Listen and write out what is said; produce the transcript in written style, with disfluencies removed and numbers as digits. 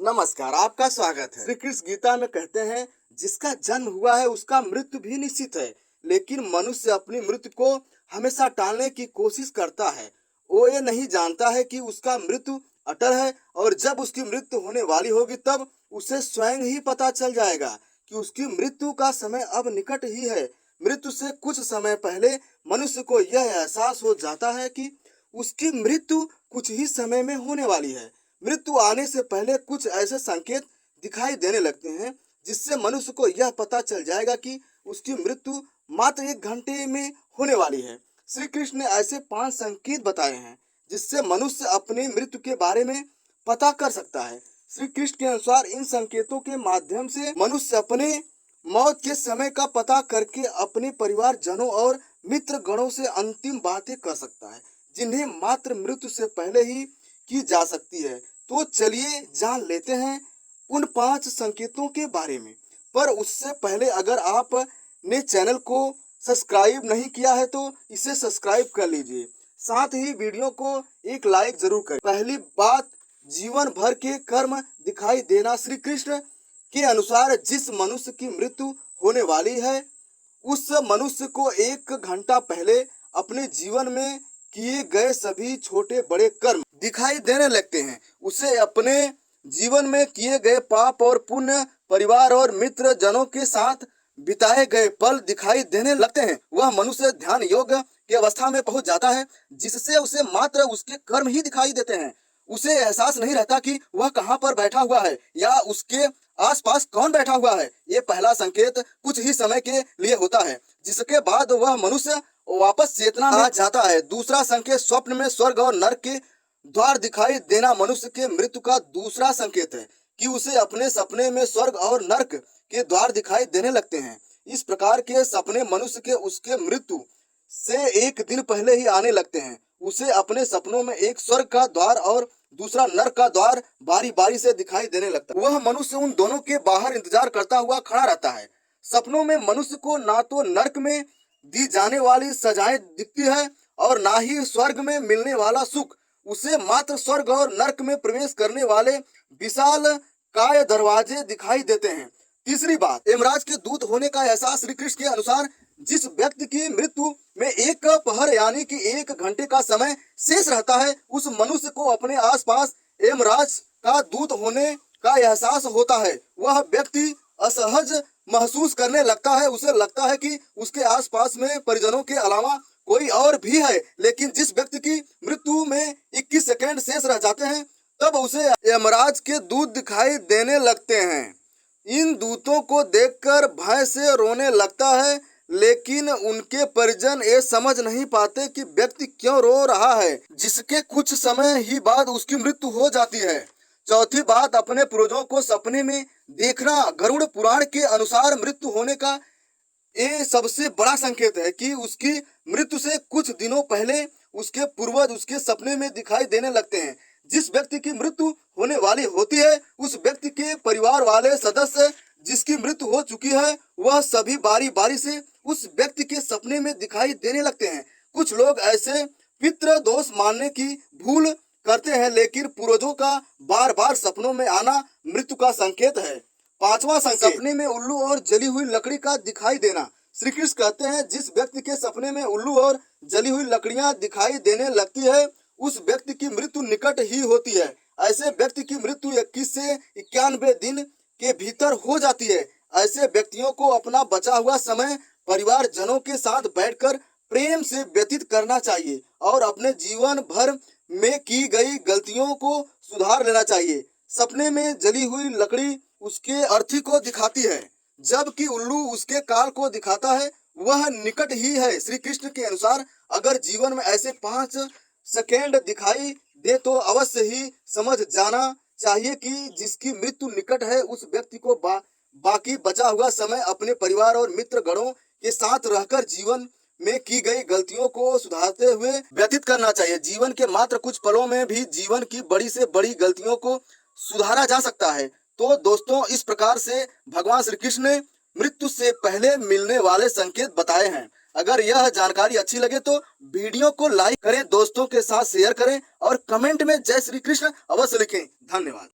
नमस्कार, आपका स्वागत है। श्री कृष्ण गीता में कहते हैं, जिसका जन्म हुआ है उसका मृत्यु भी निश्चित है, लेकिन मनुष्य अपनी मृत्यु को हमेशा टालने की कोशिश करता है। वो ये नहीं जानता है कि उसका मृत्यु अटल है और जब उसकी मृत्यु होने वाली होगी तब उसे स्वयं ही पता चल जाएगा कि उसकी मृत्यु का समय अब निकट ही है। मृत्यु से कुछ समय पहले मनुष्य को यह एहसास हो जाता है कि उसकी मृत्यु कुछ ही समय में होने वाली है। मृत्यु आने से पहले कुछ ऐसे संकेत दिखाई देने लगते हैं जिससे मनुष्य को यह पता चल जाएगा कि उसकी मृत्यु मात्र 1 घंटे में होने वाली है। श्री कृष्ण ने ऐसे 5 संकेत बताए हैं जिससे मनुष्य अपनी मृत्यु के बारे में पता कर सकता है। श्री कृष्ण के अनुसार इन संकेतों के माध्यम से मनुष्य अपने मौत के समय का पता करके अपने परिवार जनों और मित्र गणों से अंतिम बातें कर सकता है, जिन्हें मात्र मृत्यु से पहले ही की जा सकती है। तो चलिए जान लेते हैं उन 5 संकेतों के बारे में। पर उससे पहले अगर आपने चैनल को सब्सक्राइब नहीं किया है तो इसे सब्सक्राइब कर लीजिए, साथ ही वीडियो को एक लाइक जरूर करें। पहली बात, जीवन भर के कर्म दिखाई देना। श्री कृष्ण के अनुसार जिस मनुष्य की मृत्यु होने वाली है उस मनुष्य को 1 घंटा पहले अपने जीवन में किए गए सभी छोटे बड़े कर्म दिखाई देने लगते हैं। उसे अपने जीवन में किए गए पाप और पुण्य, परिवार और मित्र जनों के साथ बिताए गए पल दिखाई देने लगते हैं। वह मनुष्य ध्यान योग की अवस्था में पहुंच जाता है, जिससे उसे मात्र उसके कर्म ही दिखाई देते हैं। उसे एहसास नहीं रहता कि वह कहाँ पर बैठा हुआ है या उसके आसपास कौन बैठा हुआ है। ये पहला संकेत कुछ ही समय के लिए होता है, जिसके बाद वह मनुष्य वापस चेतना में आ जाता है। दूसरा संकेत, स्वप्न में स्वर्ग और नरक के द्वार दिखाई देना मनुष्य के मृत्यु का दूसरा संकेत है कि उसे अपने सपने में स्वर्ग और नरक के द्वार दिखाई देने लगते हैं। इस प्रकार के सपने मनुष्य के उसके मृत्यु से 1 दिन पहले ही आने लगते हैं। उसे अपने सपनों में एक स्वर्ग का द्वार और दूसरा नरक का द्वार बारी बारी से दिखाई देने लगता है। वह मनुष्य उन दोनों के बाहर इंतजार करता हुआ खड़ा रहता है। सपनों में मनुष्य को ना तो नरक में दी जाने वाली सजाएं दिखती है और ना ही स्वर्ग में मिलने वाला सुख। उसे मात्र स्वर्ग और नरक में प्रवेश करने वाले विशाल काय दरवाजे दिखाई देते हैं। तीसरी बात, यमराज के दूत होने का एहसास। श्री कृष्ण के अनुसार जिस व्यक्ति की मृत्यु में 1 पहर यानी कि 1 घंटे का समय शेष रहता है, उस मनुष्य को अपने आसपास यमराज का दूत होने का एहसास होता है। वह व्यक्ति असहज महसूस करने लगता है। उसे लगता है कि उसके आसपास में परिजनों के अलावा कोई और भी है। लेकिन जिस व्यक्ति की मृत्यु में 21 सेकंड शेष रह जाते हैं, तब उसे यमराज के दूत दिखाई देने लगते हैं। इन दूतों को देखकर भय से रोने लगता है, लेकिन उनके परिजन ये समझ नहीं पाते कि व्यक्ति क्यों रो रहा है, जिसके कुछ समय ही बाद उसकी मृत्यु हो जाती है। चौथी बात, अपने पूर्वजों को सपने में देखना। गरुड़ पुराण के अनुसार मृत्यु होने का ये सबसे बड़ा संकेत है कि उसकी मृत्यु से कुछ दिनों पहले उसके पूर्वज उसके सपने में दिखाई देने लगते हैं। जिस व्यक्ति की मृत्यु होने वाली होती है, उस व्यक्ति के परिवार वाले सदस्य जिसकी मृत्यु हो चुकी है, वह सभी बारी बारी से उस व्यक्ति के सपने में दिखाई देने लगते हैं। कुछ लोग ऐसे पितृ दोष मानने की भूल करते हैं, लेकिन पूर्वजों का बार बार सपनों में आना मृत्यु का संकेत है। 5वां संकेत, सपने में उल्लू और जली हुई लकड़ी का दिखाई देना। श्री कृष्ण कहते हैं, जिस व्यक्ति के सपने में उल्लू और जली हुई लकड़ियां दिखाई देने लगती है, उस व्यक्ति की मृत्यु निकट ही होती है। ऐसे व्यक्ति की मृत्यु 21 से 91 दिन के भीतर हो जाती है। ऐसे व्यक्तियों को अपना बचा हुआ समय परिवार जनों के साथ बैठकर प्रेम से व्यतीत करना चाहिए और अपने जीवन भर में की गई गलतियों को सुधार लेना चाहिए। सपने में जली हुई लकड़ी उसके अर्थी को दिखाती है, जबकि उल्लू उसके काल को दिखाता है। वह निकट ही है। श्री कृष्ण के अनुसार अगर जीवन में ऐसे 5 सेकेंड दिखाई दे तो अवश्य ही समझ जाना चाहिए कि जिसकी मृत्यु निकट है, उस व्यक्ति को बाकी बचा हुआ समय अपने परिवार और मित्र गणों के साथ रहकर जीवन में की गई गलतियों को सुधारते हुए व्यतीत करना चाहिए। जीवन के मात्र कुछ पलों में भी जीवन की बड़ी से बड़ी गलतियों को सुधारा जा सकता है। तो दोस्तों, इस प्रकार से भगवान श्री कृष्ण ने मृत्यु से पहले मिलने वाले संकेत बताए हैं। अगर यह जानकारी अच्छी लगे तो वीडियो को लाइक करें, दोस्तों के साथ शेयर करें और कमेंट में जय श्री कृष्ण अवश्य लिखें। धन्यवाद।